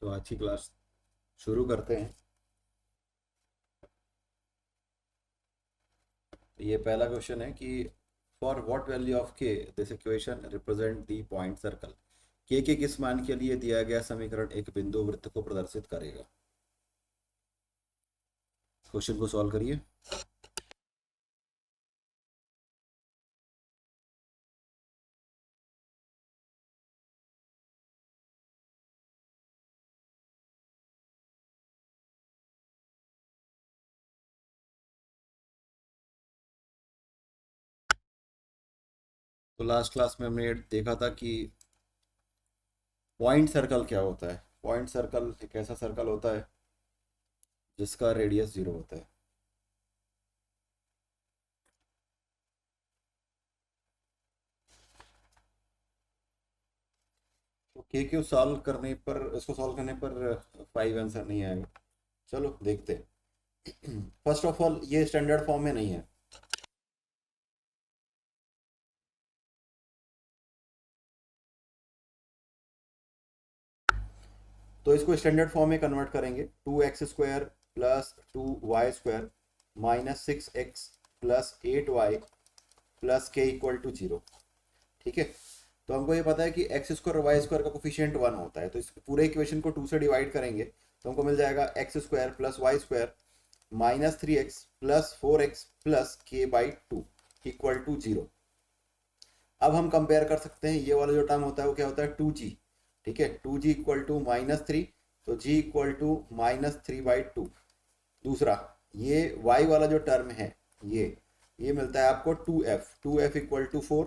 तो आज की क्लास शुरू करते हैं। ये पहला क्वेश्चन है कि फॉर व्हाट वैल्यू ऑफ के this equation represent the point circle. के किस मान के लिए दिया गया समीकरण एक बिंदु वृत्त को प्रदर्शित करेगा। क्वेश्चन को सॉल्व करिए। तो लास्ट क्लास में हमने देखा था कि पॉइंट सर्कल क्या होता है। पॉइंट सर्कल एक ऐसा सर्कल होता है जिसका रेडियस 0 होता है। तो के क्यू सॉल्व करने पर इसको सॉल्व करने पर 5 आंसर नहीं आएगा। चलो देखते हैं। फर्स्ट ऑफ ऑल ये स्टैंडर्ड फॉर्म में नहीं है। तो इसको स्टैंडर्ड फॉर्म में कन्वर्ट करेंगे। 2x² plus 2y² minus 6x plus 8y plus के इक्वल टू 0। ठीक है, तो हमको ये पता है कि x² और y² का कोफिशिएंट 1 होता है। तो इस पूरे इक्वेशन को 2 से डिवाइड करेंगे तो हमको मिल जाएगा x² plus y² minus 3x plus 4x plus k/2 equal to 0। अब हम कंपेयर कर सकते हैं, ये वाला जो टर्म होता है वो क्या होता है 2g। ठीक है, 2g इक्वल टू -3, तो g इक्वल टू -3/2। दूसरा ये y वाला जो टर्म है ये मिलता है आपको 2f इक्वल टू 4,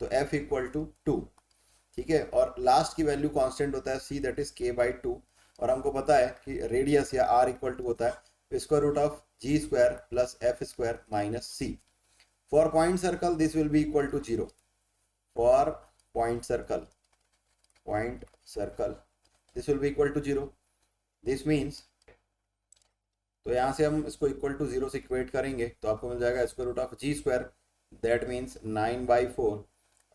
तो f इक्वल टू 2। ठीक है, और लास्ट की वैल्यू कांस्टेंट होता है c, दैट इज k/2। और हमको पता है कि रेडियस या r इक्वल टू होता है square root of g² plus f² minus c। For point circle this will be equal to 0। For point circle this will be equal to 0। This means, तो यहाँ से हम इसको इक्वल टू 0 से equate करेंगे तो आपको मिल जाएगा square root of g², that means 9/4,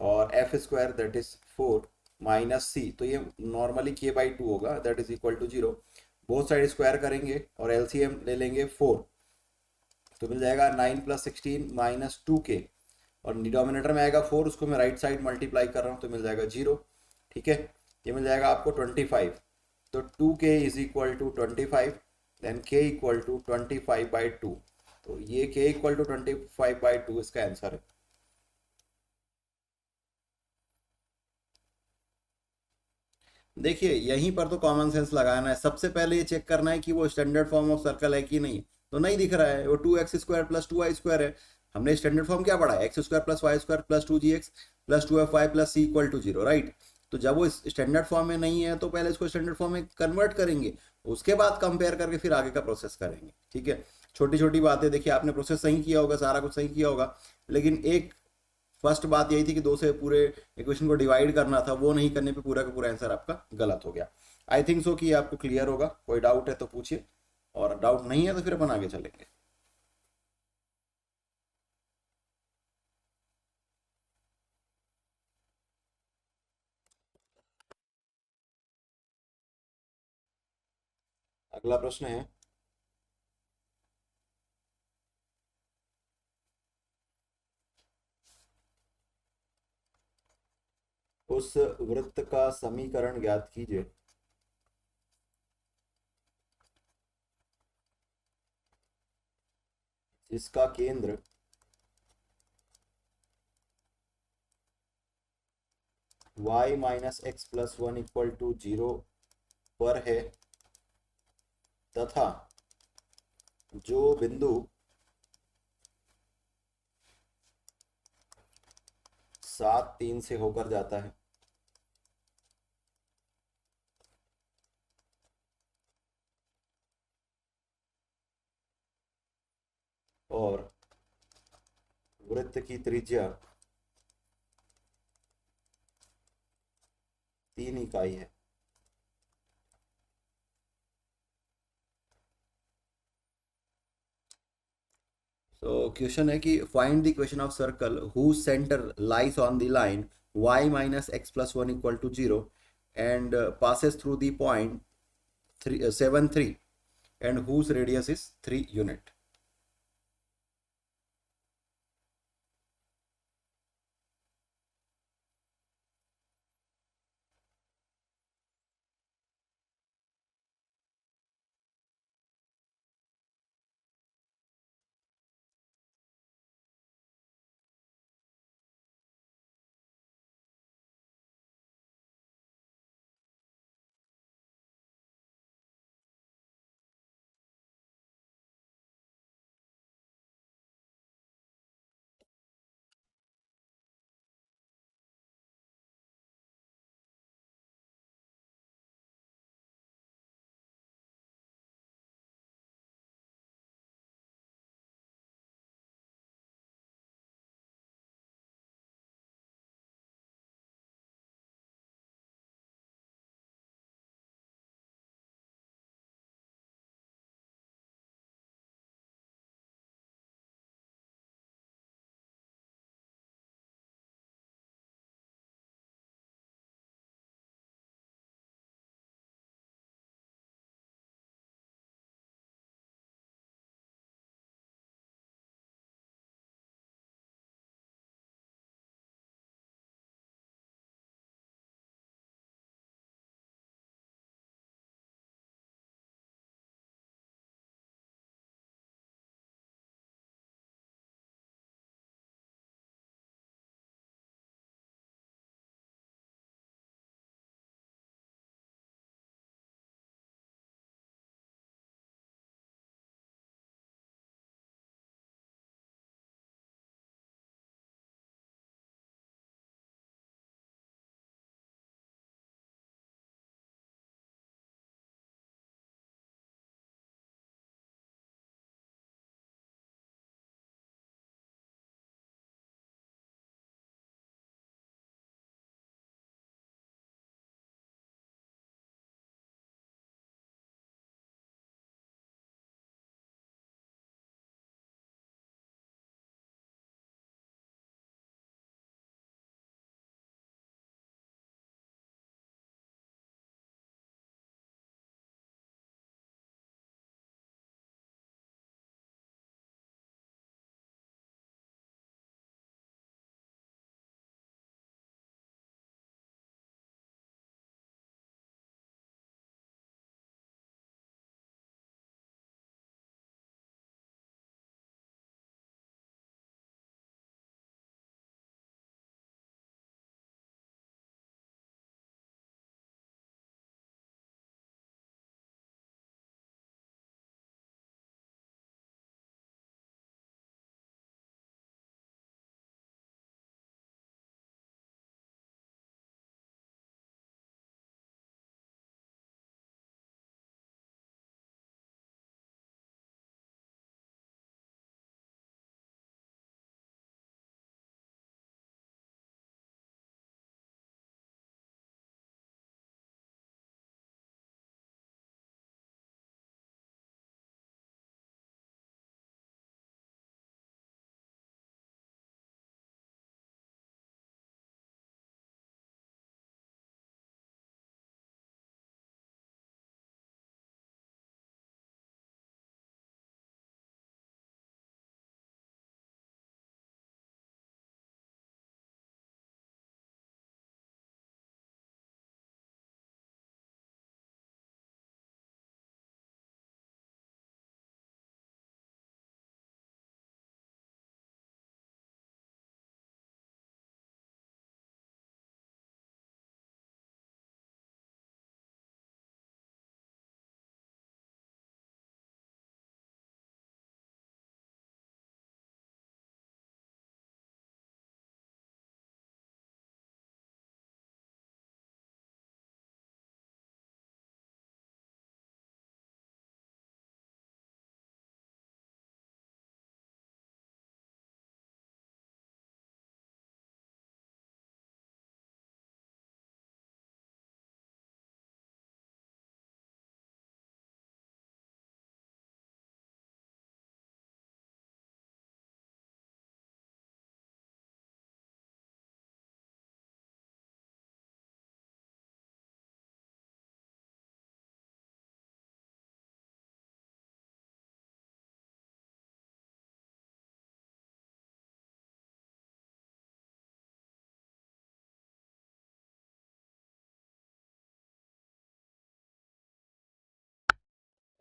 और f² that is 4 minus c, तो ये नॉर्मली k/2 होगा, that is equal to 0। Both side square करेंगे और एलसीएम ले लेंगे 4, तो मिल जाएगा 9 प्लस 16 माइनस 2k, और डिनोमिनेटर में आएगा 4, उसको मैं राइट साइड मल्टीप्लाई कर रहा हूँ तो मिल जाएगा 0। ठीक है, ये मिल जाएगा आपको 25। तो 2k is equal to 25, then k equal to 25/2। तो ये k इक्वल टू 25/2 इसका आंसर है। देखिए यहीं पर तो कॉमन सेंस लगाना है। सबसे पहले ये चेक करना है कि वो स्टैंडर्ड फॉर्म ऑफ सर्कल है कि नहीं। तो नहीं दिख रहा है, वो 2x² प्लस 2y² है। हमने स्टैंडर्ड फॉर्म क्या पढ़ा है, x² plus y² plus 2gx plus 2fy plus c equal to 0, right. तो जब वो स्टैंडर्ड फॉर्म में नहीं है तो पहले इसको स्टैंडर्ड फॉर्म में कन्वर्ट करेंगे, उसके बाद कंपेयर करके फिर आगे का प्रोसेस करेंगे। ठीक है, छोटी छोटी बातें देखिए, आपने प्रोसेस सही किया होगा, सारा कुछ सही किया होगा, लेकिन एक फर्स्ट बात यही थी कि 2 से पूरे इक्वेशन को डिवाइड करना था, वो नहीं करने पे पूरा का पूरा आंसर आपका गलत हो गया। आई थिंक सो कि आपको क्लियर होगा। कोई डाउट है तो पूछिए, और डाउट नहीं है तो फिर अपन आगे चलेंगे। अगला प्रश्न है, उस वृत्त का समीकरण ज्ञात कीजिए जिसका केंद्र y minus x plus 1 equal to 0 पर है, तथा जो बिंदु 7 3 से होकर जाता है और वृत्त की त्रिज्या 3 इकाई है। तो क्वेश्चन है कि find the equation of circle whose centre lies on the line y minus x plus 1 equal to 0 and passes through the point 373 and whose radius is 3 unit.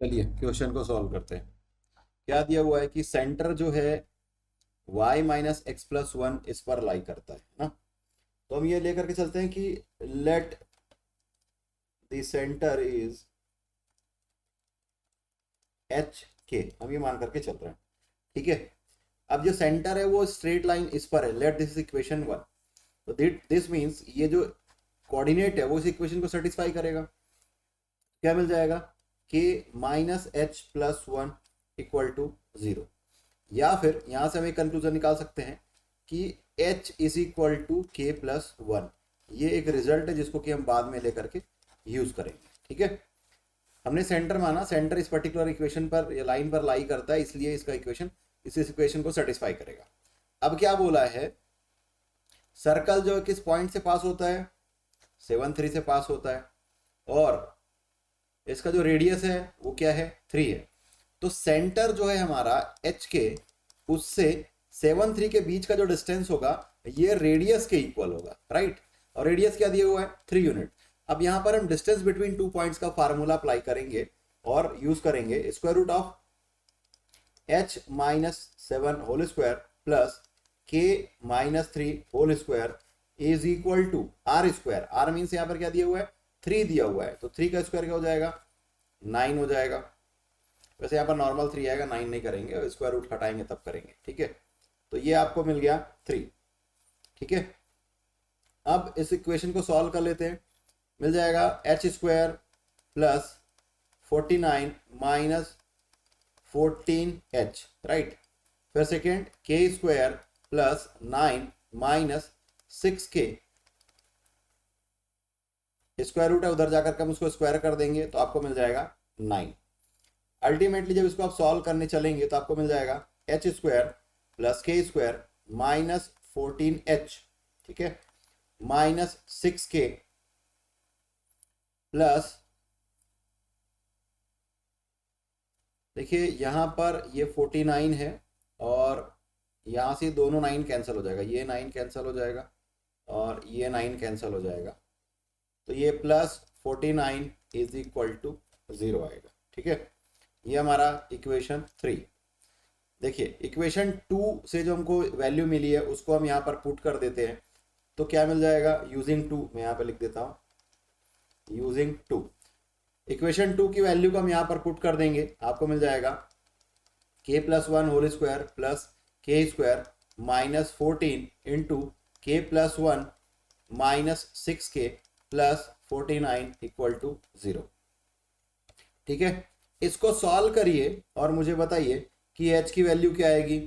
चलिए क्वेश्चन को सॉल्व करते हैं। क्या दिया हुआ है कि सेंटर जो है y minus x plus one इस पर लाई करता है ना। तो हम ये लेकर के चलते हैं कि let the centre is H के, हम ये मान करके चल रहे हैं। ठीक है, अब जो सेंटर है वो स्ट्रेट लाइन इस पर है, लेट दिस इक्वेशन वन। तो दिस मीन्स ये जो कोऑर्डिनेट है वो इस इक्वेशन को सेटिस्फाई करेगा। क्या मिल जाएगा, k minus h plus one equal to zero. या फिर यहां से हम एक कंक्लूजन निकाल सकते हैं कि h इज इक्वल टू के प्लस वन। ये एक रिजल्ट है जिसको कि हम बाद में लेकर के यूज करेंगे। ठीक है, हमने सेंटर माना, सेंटर इस पर्टिकुलर इक्वेशन पर या लाइन पर लाई करता है, इसलिए इसका इक्वेशन इस इक्वेशन को सेटिस्फाई करेगा। अब क्या बोला है, सर्कल जो किस पॉइंट से पास होता है, 7 3 से पास होता है, और इसका जो रेडियस है वो क्या है, 3 है। तो सेंटर जो है हमारा एच के, उससे 7 3 के बीच का जो डिस्टेंस होगा ये रेडियस के इक्वल होगा, राइट। और रेडियस क्या दिया हुआ है, 3 यूनिट। अब यहां पर हम डिस्टेंस बिटवीन टू पॉइंट्स का फार्मूला अप्लाई करेंगे और यूज करेंगे square root of h minus 7 whole square plus k minus 3 whole square is equal to r square. R means यहाँ पर क्या दिया हुआ है, 3 दिया हुआ है, तो 3 का स्क्वायर क्या हो जाएगा, 9 हो जाएगा। वैसे यहाँ पर नॉर्मल 3 आएगा, 9 नहीं करेंगे, स्क्वायर रूट हटाएंगे तब करेंगे। ठीक है, तो ये आपको मिल गया 3। ठीक है, अब इस इक्वेशन को सॉल्व कर लेते हैं। मिल जाएगा h square plus 49 minus 14h, right. फिर second k square plus 9 minus 6k, square root है उधर जाकर के हम उसको स्क्वायर कर देंगे तो आपको मिल जाएगा 9। अल्टीमेटली जब इसको आप सॉल्व करने चलेंगे तो आपको मिल जाएगा h square plus k square minus 14h, ठीक है, माइनस 6k प्लस, देखिए यहाँ पर ये 49 है और यहाँ से दोनों 9 कैंसिल हो जाएगा, ये 9 कैंसिल हो जाएगा और ये 9 कैंसिल हो जाएगा, तो ये प्लस 49 इज इक्वल टू 0 आएगा। ठीक है, ये हमारा इक्वेशन 3। देखिए इक्वेशन 2 से जो हमको वैल्यू मिली है उसको हम यहाँ पर पुट कर देते हैं, तो क्या मिल जाएगा, यूजिंग 2, मैं यहाँ पर लिख देता हूँ यूजिंग 2। इक्वेशन 2 की वैल्यू को हम यहाँ पर पुट कर देंगे, आपको मिल जाएगा k plus one whole square plus k square minus 14 into k plus one minus 6k plus 49 equal to 0। ठीक है, इसको सॉल्व करिए और मुझे बताइए कि h की वैल्यू क्या आएगी।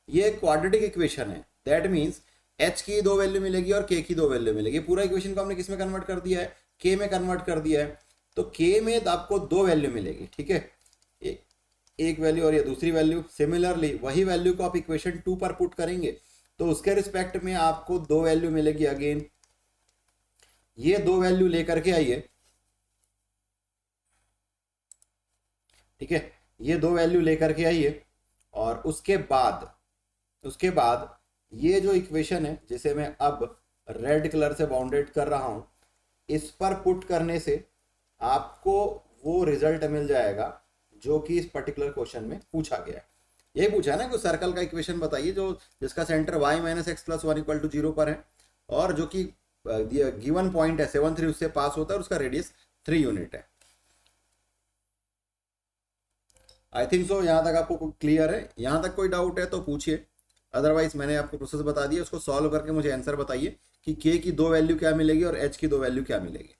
ये क्वाड्रेटिक इक्वेशन है, दैट मीन्स h की 2 वैल्यू मिलेगी और k की 2 वैल्यू मिलेगी। पूरा इक्वेशन को हमने किस में कन्वर्ट कर दिया है, k में कन्वर्ट कर दिया है, तो k में तो आपको 2 वैल्यू मिलेगी। ठीक है, एक वैल्यू और ये दूसरी वैल्यू। सिमिलरली वही वैल्यू को आप इक्वेशन 2 पर पुट करेंगे तो उसके रिस्पेक्ट में आपको 2 वैल्यू मिलेगी अगेन। ये 2 वैल्यू लेकर के आइए, ठीक है, ये 2 वैल्यू लेकर के आइए और उसके बाद ये जो इक्वेशन है जिसे मैं अब रेड कलर से बाउंडेड कर रहा हूं, इस पर पुट करने से आपको वो रिजल्ट मिल जाएगा जो कि इस पर्टिकुलर क्वेश्चन में पूछा गया है। यही पूछा है ना कि सर्कल का इक्वेशन बताइए जो जिसका centre y minus x plus one equal to 0 पर है और जो कि गिवन पॉइंट है 7 3 उससे पास होता है और उसका रेडियस 3 यूनिट है। आई थिंक सो, यहाँ तक आपको क्लियर है। यहाँ तक कोई डाउट है तो पूछिए, अदरवाइज मैंने आपको प्रोसेस बता दिया, उसको सॉल्व करके मुझे आंसर बताइए कि के की 2 वैल्यू क्या मिलेगी और एच की 2 वैल्यू क्या मिलेगी।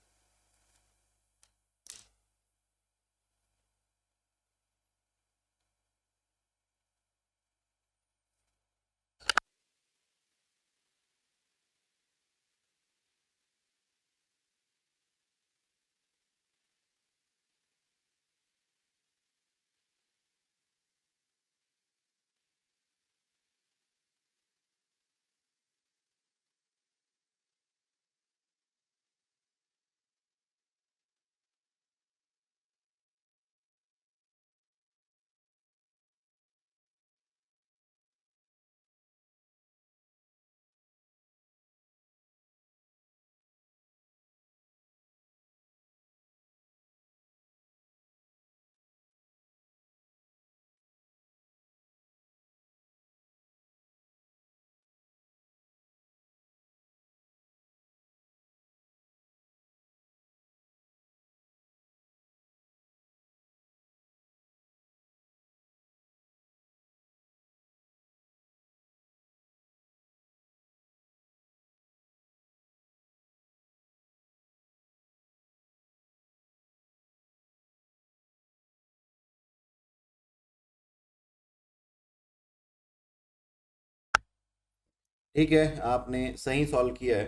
ठीक है, आपने सही सॉल्व किया है।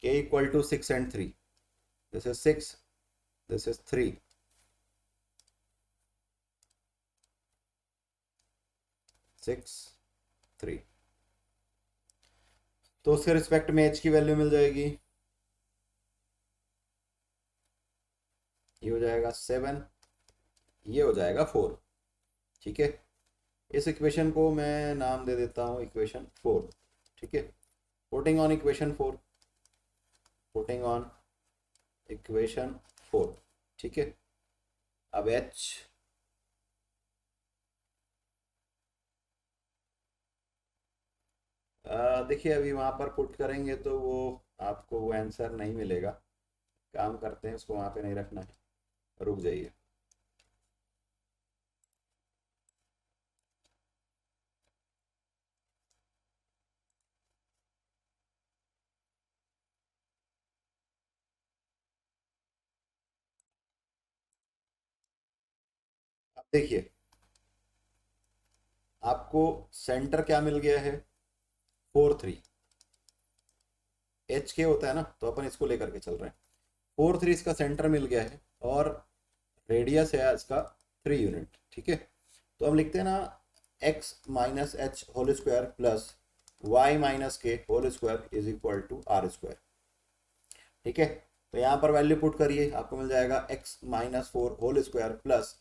K equal to 6 and 3, this is 6, this is 3, 6 3, तो उसके रिस्पेक्ट में एच की वैल्यू मिल जाएगी। ये हो जाएगा 7, ये हो जाएगा 4। ठीक है, इस इक्वेशन को मैं नाम दे देता हूँ इक्वेशन 4। ठीक है, putting on equation 4, putting on equation 4। ठीक है, अब एच, देखिए अभी वहाँ पर पुट करेंगे तो वो आपको वो आंसर नहीं मिलेगा। काम करते हैं, उसको वहाँ पे नहीं रखना है, रुक जाइए। अब देखिए, आपको सेंटर क्या मिल गया है, 4 3। एच के होता है ना, तो अपन इसको लेकर के चल रहे हैं। 4 3 इसका सेंटर मिल गया है, और रेडियस है इसका 3 यूनिट। ठीक है, तो हम लिखते हैं ना, x minus h whole square plus y minus k whole square is equal to r square. ठीक है, तो यहाँ पर वैल्यू पुट करिए, आपको मिल जाएगा x-4 whole square plus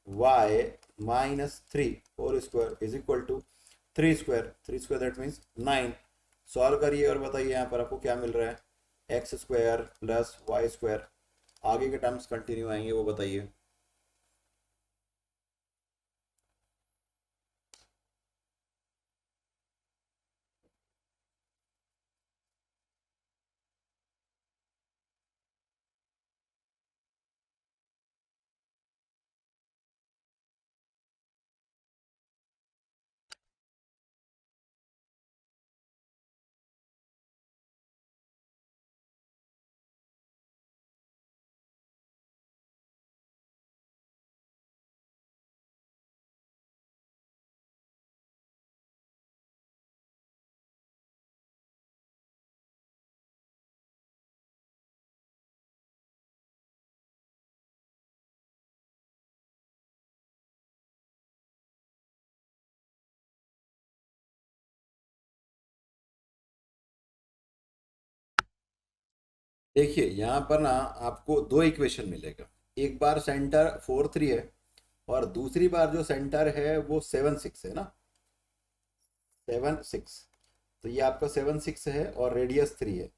y -3 whole square is equal to 3 square, 3 square that means 9। Solve करिए और बताइए यहाँ पर आपको क्या मिल रहा है, x square plus y square. आगे के टर्म्स कंटिन्यू आएंगे, वो बताइए। देखिए यहाँ पर ना आपको दो इक्वेशन मिलेगा। एक बार सेंटर 4 3 है, और दूसरी बार जो सेंटर है वो 7 6 है ना, 7 6। तो ये आपका 7 6 है और रेडियस 3 है।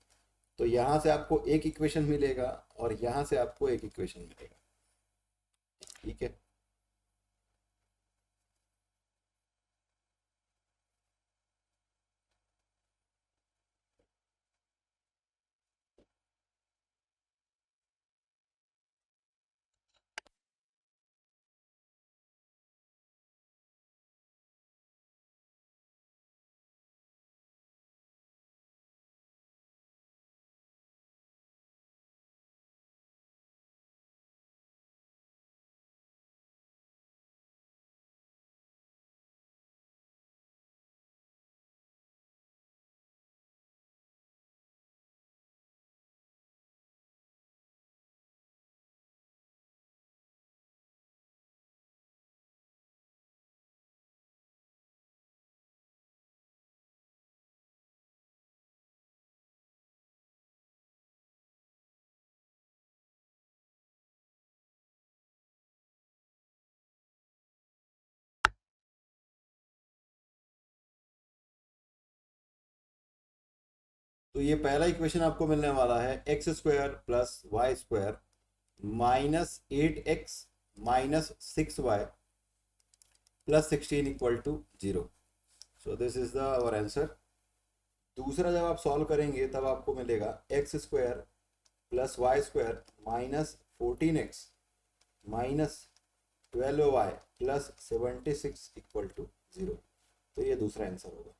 तो यहाँ से आपको एक इक्वेशन मिलेगा, और यहाँ से आपको एक इक्वेशन मिलेगा। ठीक है, तो ये पहला इक्वेशन आपको मिलने वाला है, x square plus y square -8x -6y plus 16 equal to 0। So this is the our answer. दूसरा जब आप सॉल्व करेंगे तब आपको मिलेगा x square plus y square -14x -12y plus 76 equal to 0। तो ये दूसरा आंसर होगा।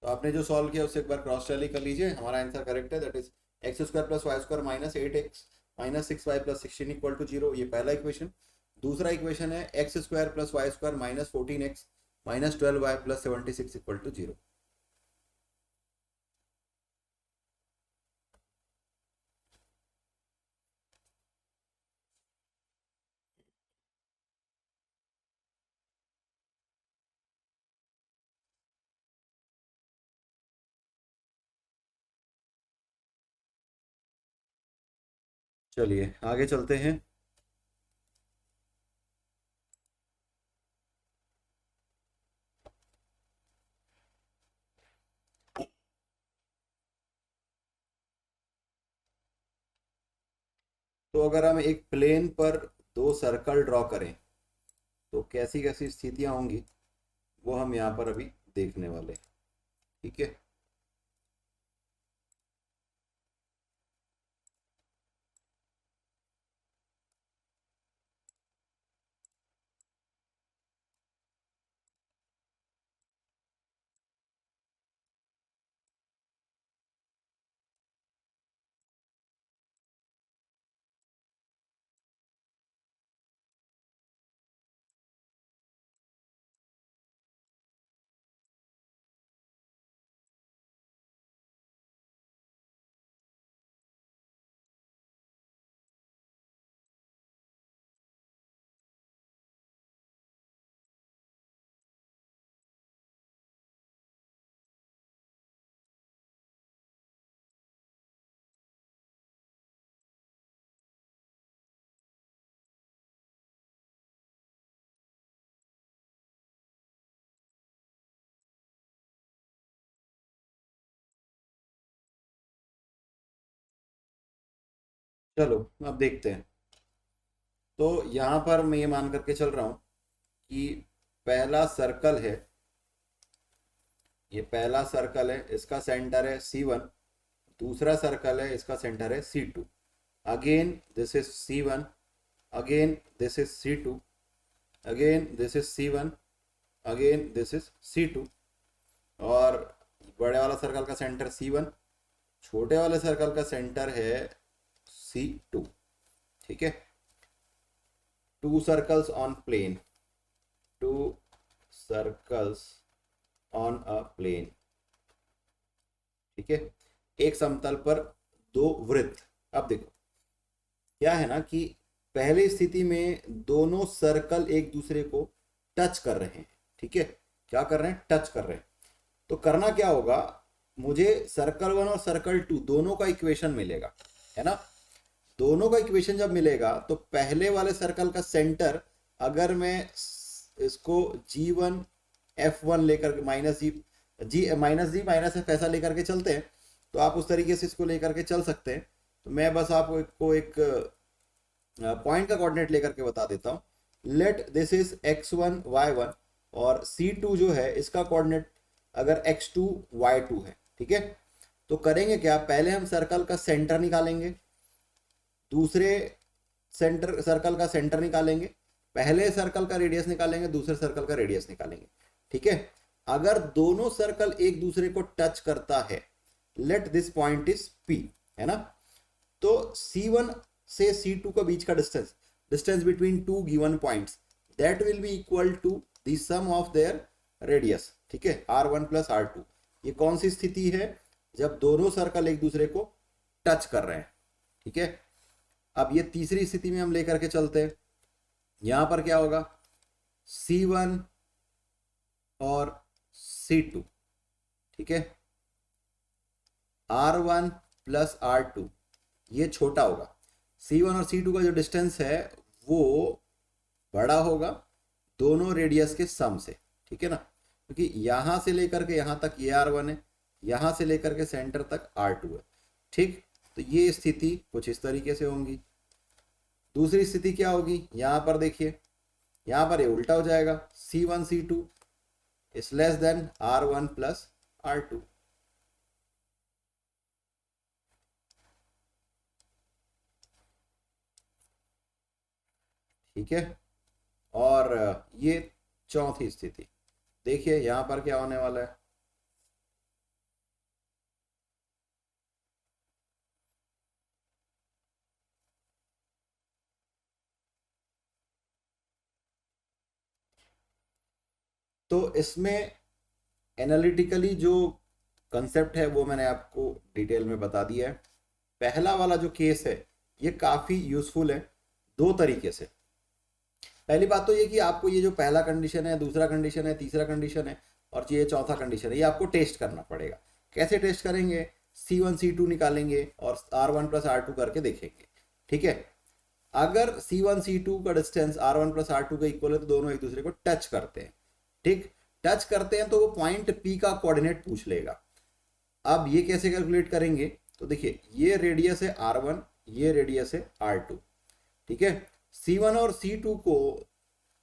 तो आपने जो सॉल्व किया उससे एक बार क्रॉस टैली कर लीजिए, हमारा आंसर करेक्ट है। That is x square plus y square -8x -6y plus 16 equal to 0, ये पहला इक्वेशन। दूसरा इक्वेशन है x square plus y square minus 14x minus 12y plus 76 equal to 0। चलिए आगे चलते हैं। तो अगर हम एक प्लेन पर दो सर्कल ड्रॉ करें तो कैसी कैसी स्थितियां होंगी वो हम यहाँ पर अभी देखने वाले हैं। ठीक है। चलो अब देखते हैं। तो यहाँ पर मैं ये मान करके चल रहा हूँ कि पहला सर्कल है, ये पहला सर्कल है, इसका सेंटर है C1। दूसरा सर्कल है, इसका सेंटर है C2। Again this is C1, again this is C2, again this is C1, again this is C2। और बड़े वाला सर्कल का सेंटर C1, छोटे वाले सर्कल का सेंटर है C2। ठीक है। Two circles on plane, two circles on a plane. ठीक है। एक समतल पर दो वृत्त। अब देखो क्या है ना कि पहली स्थिति में दोनों सर्कल एक दूसरे को टच कर रहे हैं। ठीक है। क्या कर रहे हैं? टच कर रहे हैं। तो करना क्या होगा, मुझे सर्कल 1 और सर्कल 2 दोनों का इक्वेशन मिलेगा, है ना। दोनों का इक्वेशन जब मिलेगा तो पहले वाले सर्कल का सेंटर, अगर मैं इसको G1 F1 लेकर माइनस जी माइनस एफ ऐसा लेकर के चलते हैं तो आप उस तरीके से इसको लेकर के चल सकते हैं। तो मैं बस आपको एक पॉइंट का कोऑर्डिनेट लेकर के बता देता हूँ। Late this is x1 y1 और C2 जो है इसका कोऑर्डिनेट अगर x2 y2 है। ठीक है। तो करेंगे क्या, पहले हम सर्कल का सेंटर निकालेंगे, दूसरे सेंटर सर्कल का सेंटर निकालेंगे, पहले सर्कल का रेडियस निकालेंगे, दूसरे सर्कल का रेडियस निकालेंगे। ठीक है। अगर दोनों सर्कल एक दूसरे को टच करता है, let this point is P, है ना। तो C1 से C2 का बीच का distance, distance between two given points, that will be equal to the sum of their radius. ठीक है। R1 plus R2। ये कौन सी स्थिति है? जब दोनों सर्कल एक दूसरे को टच कर रहे हैं। ठीक है। अब ये तीसरी स्थिति में हम लेकर के चलते हैं। यहां पर क्या होगा, C1 और C2। ठीक है। R1 प्लस R2 ये छोटा होगा, C1 और C2 का जो डिस्टेंस है वो बड़ा होगा दोनों रेडियस के सम से। ठीक है ना, क्योंकि यहां से लेकर के यहां तक ये R1 है, यहां से लेकर के सेंटर तक R2 है। ठीक। तो ये स्थिति कुछ इस तरीके से होंगी। दूसरी स्थिति क्या होगी, यहां पर देखिए, यहां पर ये उल्टा हो जाएगा, C1 C2 is less than R1 plus R2। ठीक है। और ये चौथी स्थिति देखिए, यहां पर क्या होने वाला है, तो इसमें एनालिटिकली जो कंसेप्ट है वो मैंने आपको डिटेल में बता दिया है। पहला वाला जो केस है ये काफ़ी यूजफुल है दो तरीके से। पहली बात तो ये कि आपको ये जो पहला कंडीशन है, दूसरा कंडीशन है, तीसरा कंडीशन है और ये चौथा कंडीशन है, ये आपको टेस्ट करना पड़ेगा। कैसे टेस्ट करेंगे? C1 C2 निकालेंगे और R1 + R2 करके देखेंगे। ठीक है, अगर C1 C2 का डिस्टेंस R1 + R2 का इक्वल है तो दोनों एक दूसरे को टच करते हैं। ठीक, टच करते हैं तो वो पॉइंट P का कोऑर्डिनेट पूछ लेगा। अब ये कैसे कैलकुलेट करेंगे? तो देखिए, ये रेडियस है R1, ये रेडियस है R2। ठीक है, C1 और C2 को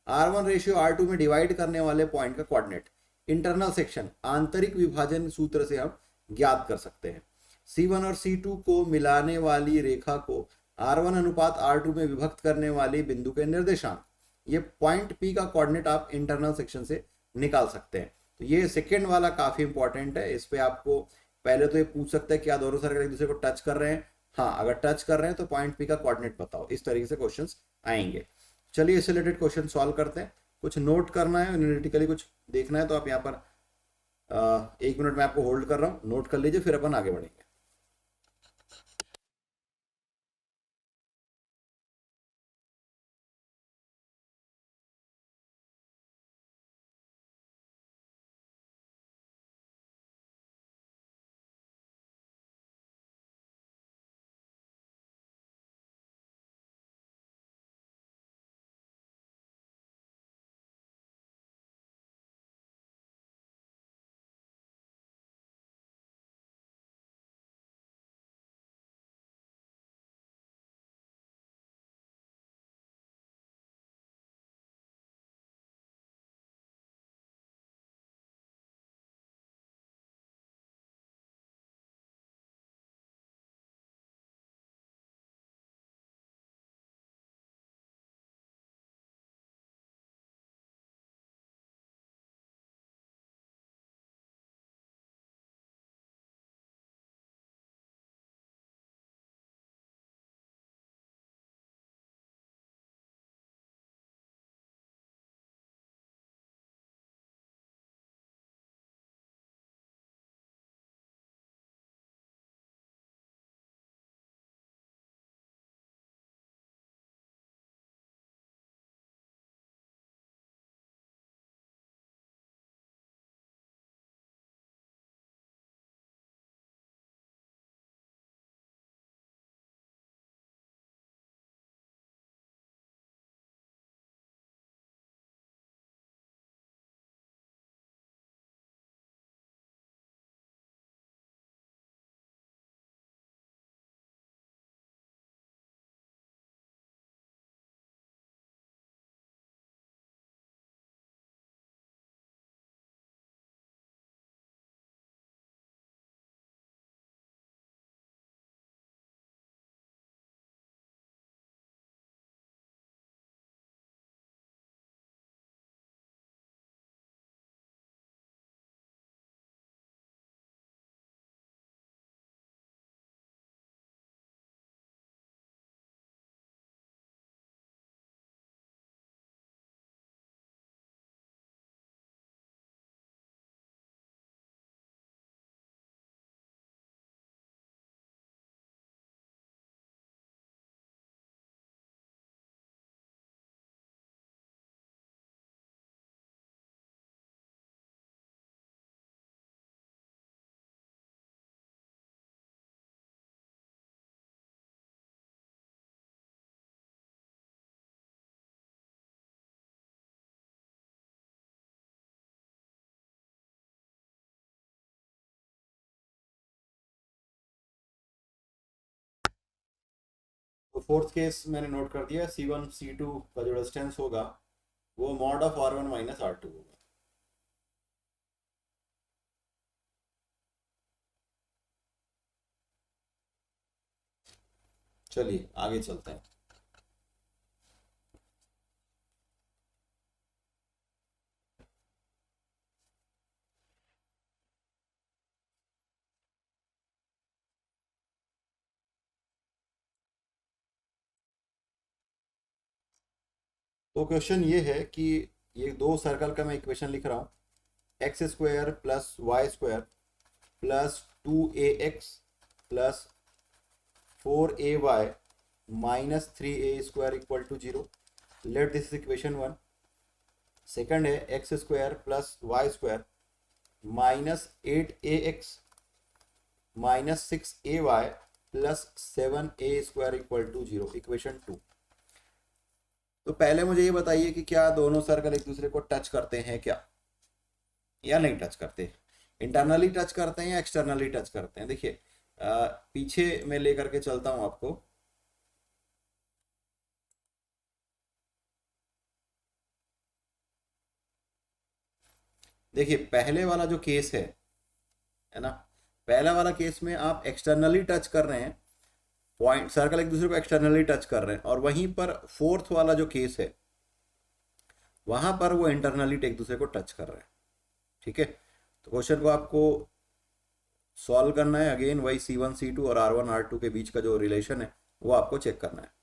R1:R2 में डिवाइड करने वाले पॉइंट का कोऑर्डिनेट इंटरनल सेक्शन आंतरिक विभाजन सूत्र से हम ज्ञात कर सकते हैं। C1 और C2 को मिलाने वाली रेखा को R1:R2 में विभक्त करने वाली बिंदु के निर्देशांक, ये पॉइंट P का कोऑर्डिनेट आप इंटरनल सेक्शन से निकाल सकते हैं। तो ये सेकेंड वाला काफी इंपॉर्टेंट है। इस पे आपको पहले तो ये पूछ सकते हैं क्या दोनों सर्कल एक दूसरे को टच कर रहे हैं? हाँ, अगर टच कर रहे हैं तो पॉइंट P का कोऑर्डिनेट बताओ। इस तरीके से क्वेश्चंस आएंगे। चलिए इससे रिलेटेड क्वेश्चन सॉल्व करते हैं। कुछ नोट करना है, एनालिटिकली कुछ देखना है तो आप यहाँ पर 1 मिनट में आपको होल्ड कर रहा हूँ, नोट कर लीजिए, फिर अपन आगे बढ़ेंगे। तो फोर्थ केस मैंने नोट कर दिया। C1 C2 का जो डिस्टेंस होगा वो मॉड ऑफ R1 - R2 होगा। चलिए आगे चलते हैं। तो क्वेश्चन ये है कि ये दो सर्कल का मैं इक्वेशन लिख रहा हूँ, x square plus y square plus 2ax plus 4ay minus 3a square equal to 0। Let this equation one. Second है x square plus y square minus 8ax minus 6ay plus 7a square equal to 0, equation two. तो पहले मुझे ये बताइए कि क्या दोनों circle एक दूसरे को टच करते हैं क्या, या नहीं टच करते, इंटरनली टच करते हैं या एक्सटर्नली टच करते हैं। देखिए पीछे मैं लेकर के चलता हूं आपको। देखिए पहले वाला जो केस है ना, पहला वाला केस में आप एक्सटर्नली टच कर रहे हैं, पॉइंट सर्कल एक दूसरे को एक्सटर्नली टच कर रहे हैं, और वहीं पर फोर्थ वाला जो केस है वहां पर वो इंटरनली एक दूसरे को टच कर रहे हैं। ठीक है, तो क्वेश्चन को आपको सॉल्व करना है, अगेन वही C1 C2 और R1 R2 के बीच का जो रिलेशन है वो आपको चेक करना है।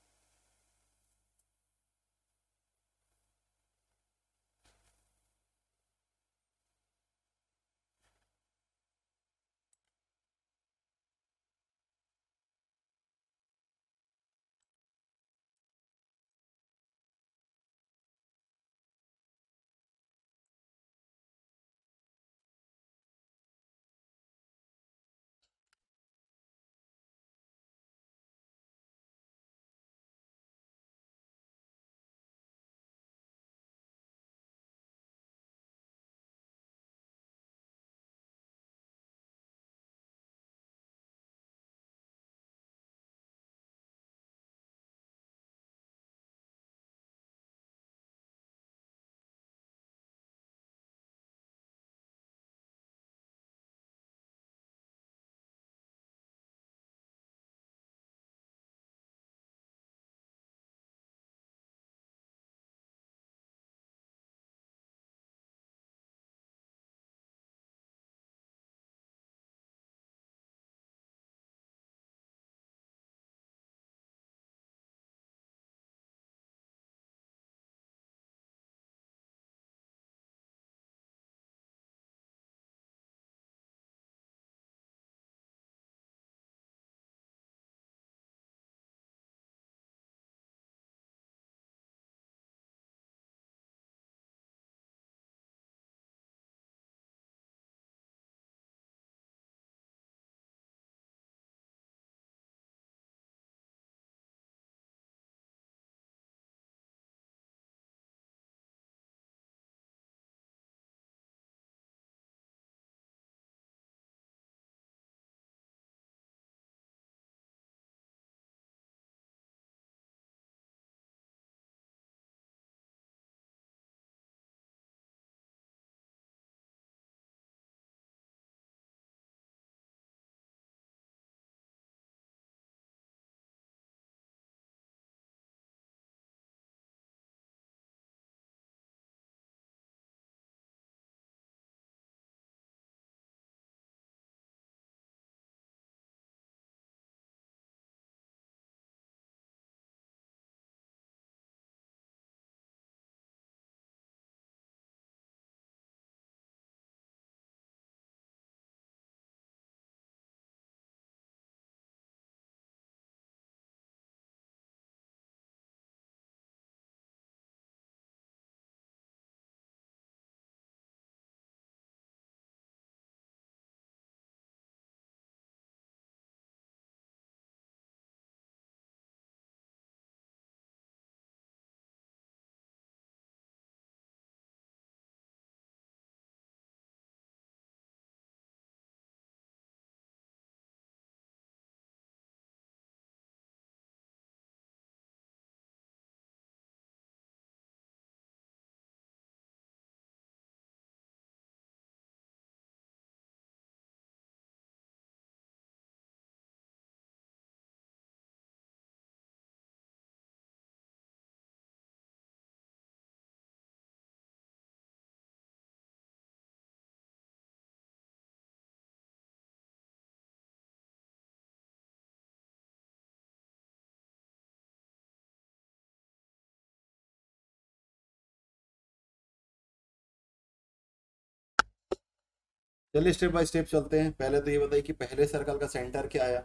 चलिए स्टेप बाय स्टेप चलते हैं। पहले तो ये बताइए कि पहले सर्कल का सेंटर क्या आया,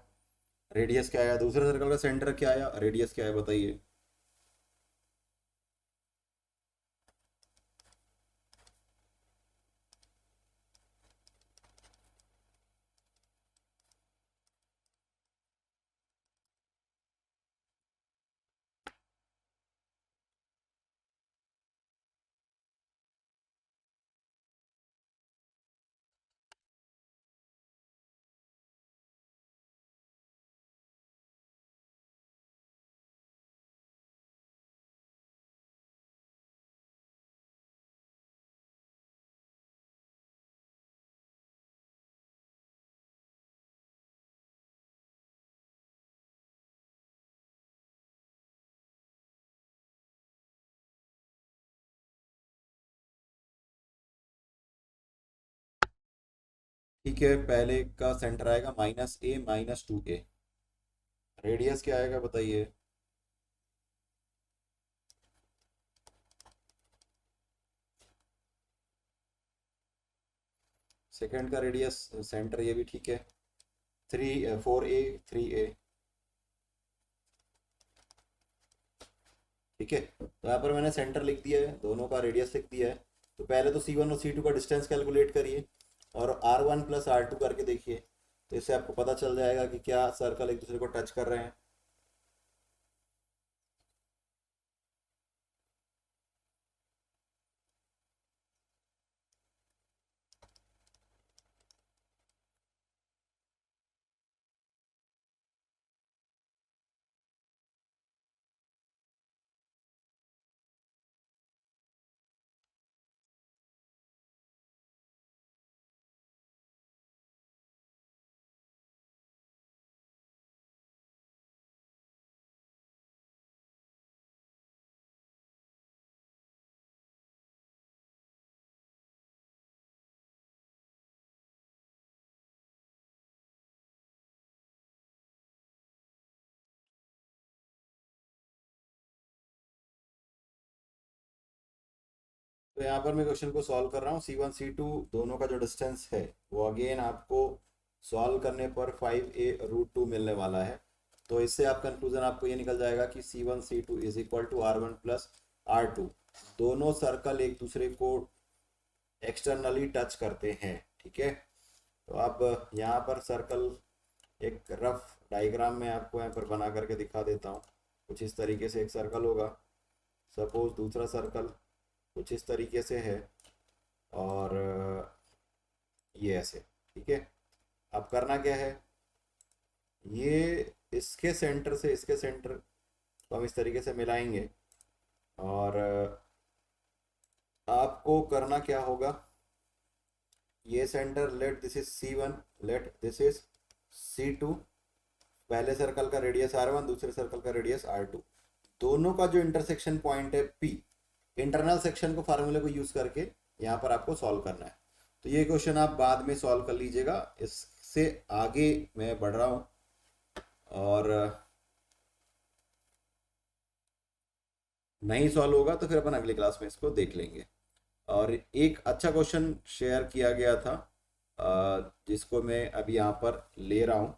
रेडियस क्या आया, दूसरे सर्कल का सेंटर क्या आया, रेडियस क्या है, बताइए। ठीक है, पहले का सेंटर आएगा -a - 2a। रेडियस क्या आएगा, बताइए। सेकंड का रेडियस सेंटर, ये भी ठीक है, 4a 3a। ठीक है, तो यहाँ पर मैंने सेंटर लिख दिया है, दोनों का रेडियस लिख दिया है। तो पहले तो C1 और C2 का डिस्टेंस कैलकुलेट करिए और R1 + R2 करके देखिए। तो इससे आपको पता चल जाएगा कि क्या सर्कल एक दूसरे को टच कर रहे हैं। तो यहाँ पर मैं क्वेश्चन को सॉल्व कर रहा हूँ। C1 C2 दोनों का जो डिस्टेंस है वो अगेन आपको सॉल्व करने पर 5a√2 मिलने वाला है। तो इससे आप कंक्लूजन आपको ये निकल जाएगा कि C1 C2 is equal to R1 + R2। दोनों सर्कल एक दूसरे को एक्सटर्नली टच करते हैं। ठीक है, तो अब यहाँ पर सर्कल एक रफ डायग्राम में आपको यहाँ पर बना करके दिखा देता हूँ। कुछ इस तरीके से एक सर्कल होगा, सपोज दूसरा सर्कल कुछ इस तरीके से है, और ये ऐसे। ठीक है, अब करना क्या है, ये इसके सेंटर से इसके सेंटर को हम इस तरीके से मिलाएंगे, और आपको करना क्या होगा, ये centre late this is C1, late this is C2। पहले सर्कल का रेडियस R1, दूसरे सर्कल का रेडियस R2। दोनों का जो इंटरसेक्शन पॉइंट है P, इंटरनल सेक्शन को फार्मूले को यूज करके यहाँ पर आपको सॉल्व करना है। तो ये क्वेश्चन आप बाद में सॉल्व कर लीजिएगा, इससे आगे मैं बढ़ रहा हूँ। और नहीं सॉल्व होगा तो फिर अपन अगली क्लास में इसको देख लेंगे। और एक अच्छा क्वेश्चन शेयर किया गया था, जिसको मैं अभी यहाँ पर ले रहा हूँ।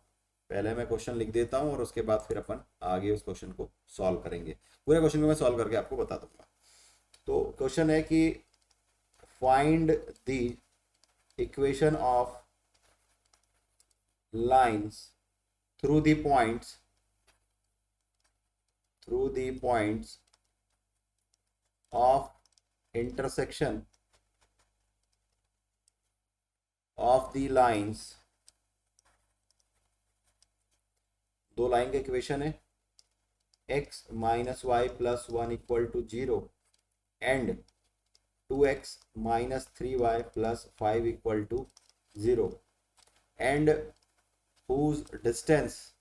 पहले मैं क्वेश्चन लिख देता हूँ और उसके बाद फिर अपन आगे उस क्वेश्चन को सॉल्व करेंगे। पूरे क्वेश्चन को मैं सॉल्व करके आपको बता दूंगा। तो क्वेश्चन है कि find the equation of lines through the points of intersection of the lines। दो लाइन का इक्वेशन है, x - y + 1 = 0 and 2x - 3y + 5 = 0, and whose distance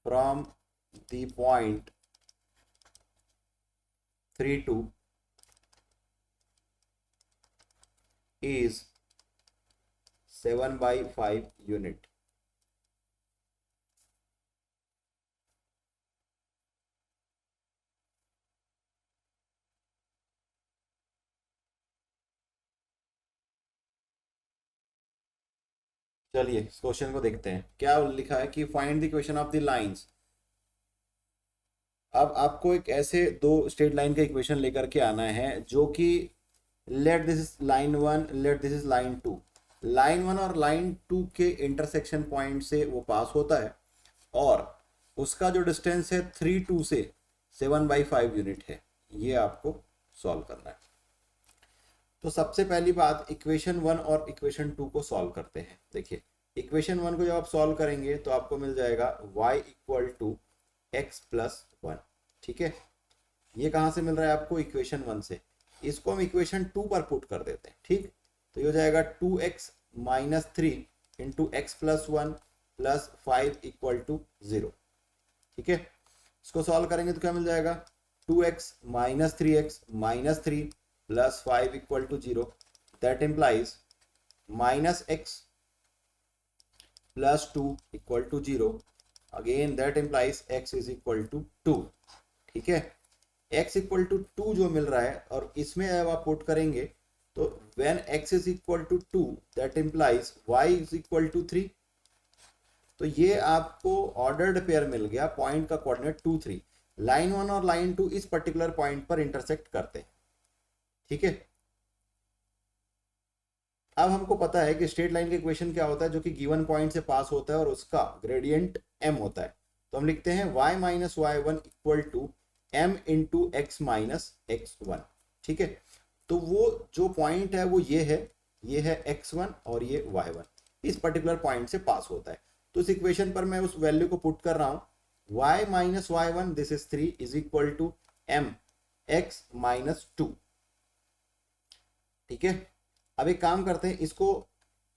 from the point 3 to is 7/5 unit। चलिए इस क्वेश्चन को देखते हैं, क्या लिखा है कि find the equation of the lines. अब आपको एक ऐसे दो स्ट्रेट लाइन का इक्वेशन लेकर के आना है जो कि let this is line one, let this is line two. Line one और लाइन टू के इंटरसेक्शन पॉइंट से वो पास होता है और उसका जो डिस्टेंस है 3 2 से 7/5 यूनिट है। ये आपको सॉल्व करना है। तो सबसे पहली बात, इक्वेशन वन और इक्वेशन टू को सॉल्व करते हैं। देखिए इक्वेशन वन को जब आप सॉल्व करेंगे तो आपको मिल जाएगा y equal to x plus one. ठीक है, ये कहाँ से मिल रहा है आपको? इक्वेशन वन से। इसको हम इक्वेशन टू पर पुट कर देते हैं। ठीक, तो ये हो जाएगा 2x minus 3 into x plus one plus 5 equal to 0। ठीक है, इसको सॉल्व करेंगे तो क्या मिल जाएगा? 2x minus 3x minus 3 plus 5 equal to 0। That implies minus x plus 2 equal to 0। Again that implies x is equal to 2। ठीक है, x इक्वल टू 2 जो मिल रहा है और इसमें अब आप पुट करेंगे तो when x is equal to 2 that implies y is equal to 3। तो ये आपको ऑर्डर्ड पेयर मिल गया, पॉइंट का कोऑर्डिनेट 2 3। लाइन वन और लाइन टू इस पर्टिकुलर पॉइंट पर इंटरसेक्ट करते हैं। ठीक है, अब हमको पता है कि स्ट्रेट लाइन का इक्वेशन क्या होता है, जो कि गिवन पॉइंट से पास होता है और उसका ग्रेडियंट m होता है। तो हम लिखते हैं y minus y one equal to m into x minus x one. ठीक है, तो वो जो पॉइंट है वो ये है x1 और ये y1, इस पर्टिकुलर पॉइंट से पास होता है। तो इस इक्वेशन पर मैं उस वैल्यू को पुट कर रहा हूं, y minus y one this is 3 is equal to m x minus 2। ठीक है, अब एक काम करते हैं, इसको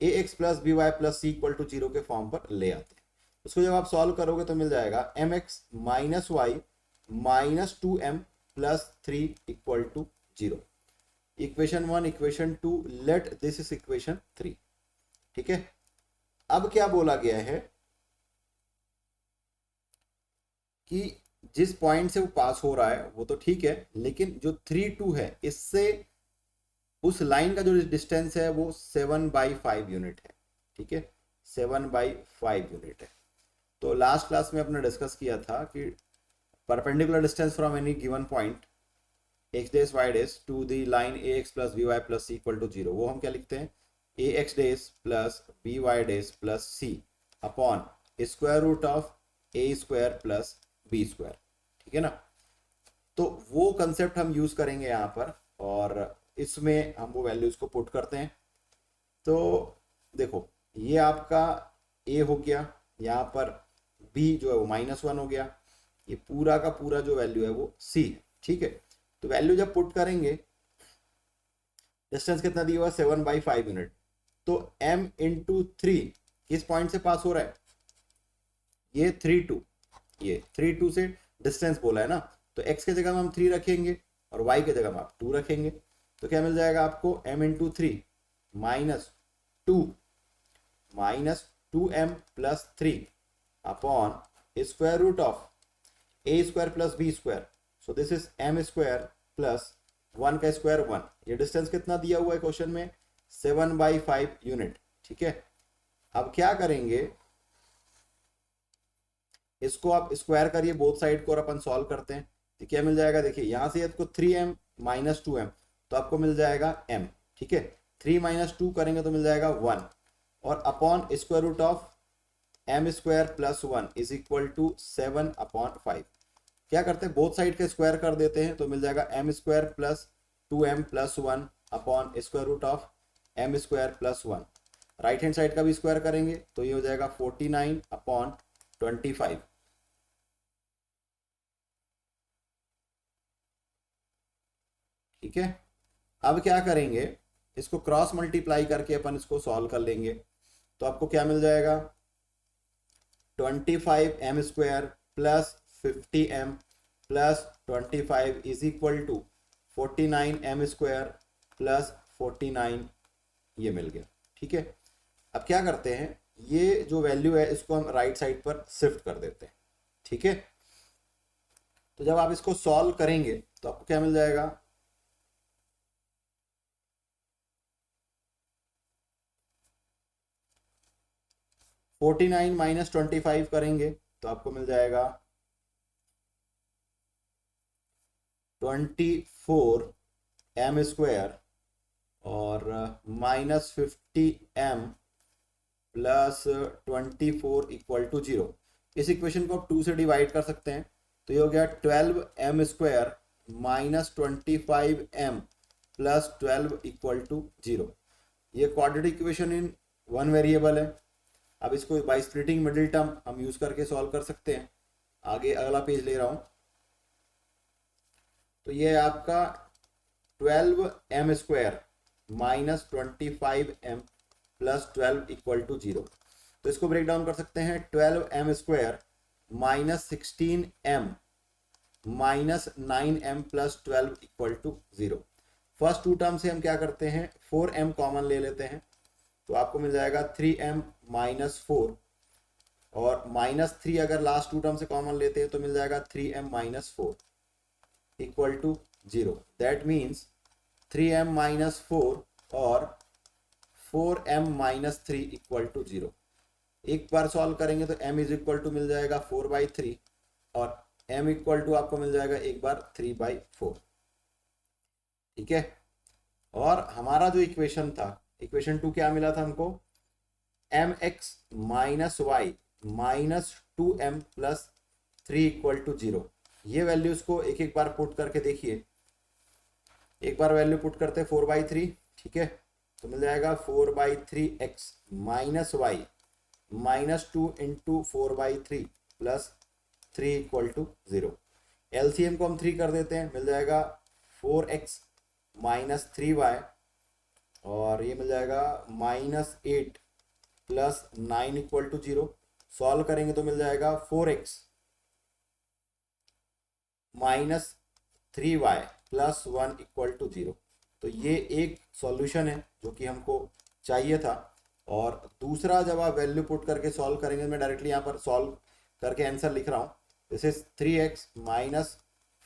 a x plus b y plus c equal to 0 के फॉर्म पर ले आते हैं। उसको जब आप सॉल्व करोगे तो मिल जाएगा m x minus y minus 2m plus 3 equal to 0। Equation one, equation two, let this is equation 3। ठीक है, अब क्या बोला गया है कि जिस पॉइंट से वो पास हो रहा है वो तो ठीक है, लेकिन जो 3 2 है इससे उस लाइन का जो डिस्टेंस है वो 7/5 यूनिट है। ठीक है, 7/5 यूनिट है। तो लास्ट क्लास में अपने डिस्कस किया था कि perpendicular distance from any given point x dash y dash to the line a x plus b y plus c equal to 0, वो हम क्या लिखते हैं? A x dash plus b y dash plus c upon square root of a square plus b square. ठीक है ना, तो वो कंसेप्ट हम यूज करेंगे यहाँ पर और इसमें हम वो वैल्यूज को पुट करते हैं। तो देखो ये आपका a हो गया, यहाँ पर b जो है वो -1 हो गया, ये पूरा का पूरा जो वैल्यू है वो c है। ठीक है, तो वैल्यू जब पुट करेंगे, डिस्टेंस कितना दिया हुआ? 7/5 यूनिट। तो m इंटू 3 किस पॉइंट से पास हो रहा है? ये 3 2, ये 3 2 से डिस्टेंस बोला है ना, तो x के जगह में हम 3 रखेंगे और y के जगह में आप 2 रखेंगे। तो क्या मिल जाएगा आपको? m into 3 minus 2 minus 2m plus 3 upon square root of a square plus b square. So this is m square plus 1 का स्क्वायर 1। ये डिस्टेंस कितना दिया हुआ है क्वेश्चन में? 7/5 यूनिट। ठीक है, अब क्या करेंगे, इसको आप स्क्वायर करिए बोथ साइड को और अपन सॉल्व करते हैं। तो क्या मिल जाएगा? देखिए यहाँ से आपको 3m माइनस 2m, तो आपको मिल जाएगा m। ठीक है, 3 माइनस 2 करेंगे तो मिल जाएगा 1 और upon square root of m square plus 1 is equal to 7/5। क्या करते हैं? बोथ साइड का स्क्वायर कर देते हैं तो मिल जाएगा m square plus 2m plus 1 upon square root of m square plus 1। Right hand side का भी स्क्वायर करेंगे तो ये हो जाएगा 49/25। ठीक है, अब क्या करेंगे, इसको क्रॉस मल्टीप्लाई करके अपन इसको सॉल्व कर लेंगे। तो आपको क्या मिल जाएगा? 25m square plus 50m plus 25 is equal to 49m square plus 49, ये मिल गया। ठीक है, अब क्या करते हैं, ये जो वैल्यू है इसको हम राइट साइड पर शिफ्ट कर देते हैं। ठीक है, तो जब आप इसको सॉल्व करेंगे तो आपको क्या मिल जाएगा? 49 माइनस 25 करेंगे तो आपको मिल जाएगा 24m² और minus 50m plus 24 equal to 0। इस इक्वेशन को आप 2 से डिवाइड कर सकते हैं, तो ये हो गया 12m² minus 25m plus 12 equal to 0। ये quadratic equation in one variable है। अब इसको बाय स्प्लिटिंग मिडिल टर्म हम यूज करके सॉल्व कर सकते हैं। आगे अगला पेज ले रहा हूं, तो ये आपका 12m² minus 25m plus 12 equal to 0। तो इसको ब्रेक डाउन कर सकते हैं, 12m² minus 16m minus 9m plus 12 equal to 0। First two term से हम क्या करते हैं, 4m कॉमन ले लेते हैं, तो आपको मिल जाएगा 3m माइनस 4 और माइनस 3 अगर लास्ट टू टर्म से कॉमन लेते हैं तो मिल जाएगा 3m minus 4 equal to 0। That means 3m minus 4 और 4m माइनस 3 इक्वल टू 0। एक बार सॉल्व करेंगे तो m इज इक्वल टू मिल जाएगा 4/3 और m इक्वल टू आपको मिल जाएगा एक बार 3/4। ठीक है, और हमारा जो इक्वेशन था, इक्वेशन 2 क्या मिला था हमको, mx minus y minus 2m plus 3 equal to 0। ये वैल्यूज को एक एक बार पुट करके देखिए। एक बार वैल्यू पुट करते 4/3, ठीक है, तो मिल जाएगा 4/3x minus y minus 2 into 4/3 plus 3 equal to 0। LCM को हम 3 कर देते हैं, मिल जाएगा 4x माइनस 3y और ये मिल जाएगा minus 8 plus 9 equal to 0। Solve करेंगे तो मिल जाएगा 4x minus 3y plus 1 equal to 0। तो ये एक सॉल्यूशन है जो कि हमको चाहिए था। और दूसरा जब आप वैल्यू पुट करके सॉल्व करेंगे, मैं डायरेक्टली यहाँ पर सॉल्व करके आंसर लिख रहा हूँ, this is 3x minus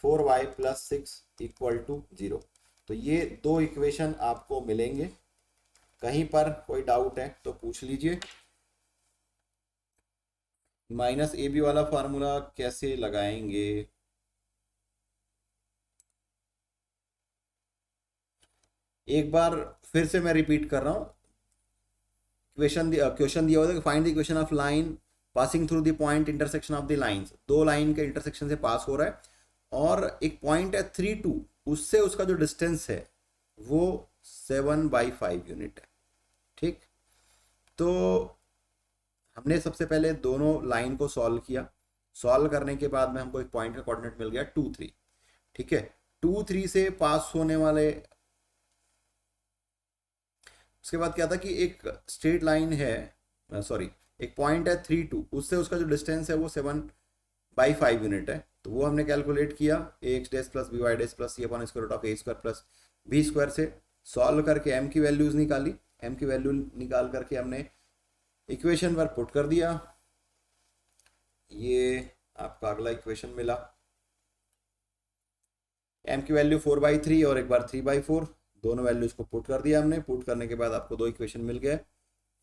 4y plus 6 equal to 0। तो ये दो इक्वेशन आपको मिलेंगे। कहीं पर कोई डाउट है तो पूछ लीजिए। माइनस ए बी वाला फार्मूला कैसे लगाएंगे, एक बार फिर से मैं रिपीट कर रहा हूँ। क्वेश्चन दिया होता है, find the equation of line passing through the point intersection of the lines. दो लाइन के इंटरसेक्शन से पास हो रहा है और एक पॉइंट है 3, 2, उससे उसका जो डिस्टेंस है वो 7/5 यूनिट है। ठीक, तो हमने सबसे पहले दोनों लाइन को सॉल्व किया। सॉल्व करने के बाद में हमको एक पॉइंट का कोऑर्डिनेट मिल गया 2, 3। ठीक है, 2, 3 से पास होने वाले, उसके बाद क्या था कि एक स्ट्रेट लाइन है, सॉरी एक पॉइंट है 3, 2, उससे उसका जो डिस्टेंस है वो 7/5 यूनिट है। तो वो हमने कैलकुलेट किया ax dash plus by dash plus c upon square root of a² plus b² से सॉल्व करके m की वैल्यूज निकाली। m की वैल्यू निकाल करके हमने इक्वेशन पर पुट कर दिया। ये आपका अगला इक्वेशन मिला, m की वैल्यू 4/3 और एक बार 3/4, दोनों वैल्यूज को पुट कर दिया हमने। पुट करने के बाद आपको दो इक्वेशन मिल गए,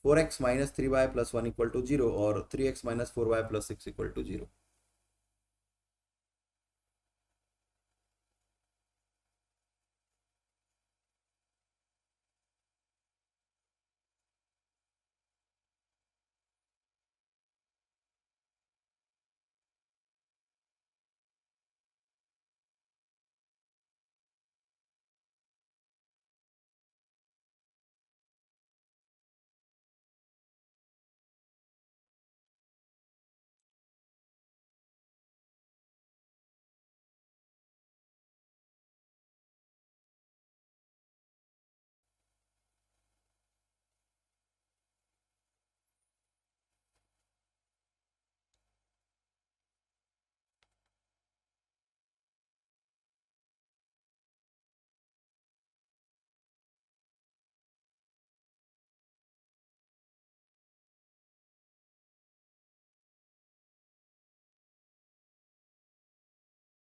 4x minus 3y plus 1 equal to 0 और 3x minus 4y plus 6 equal to 0।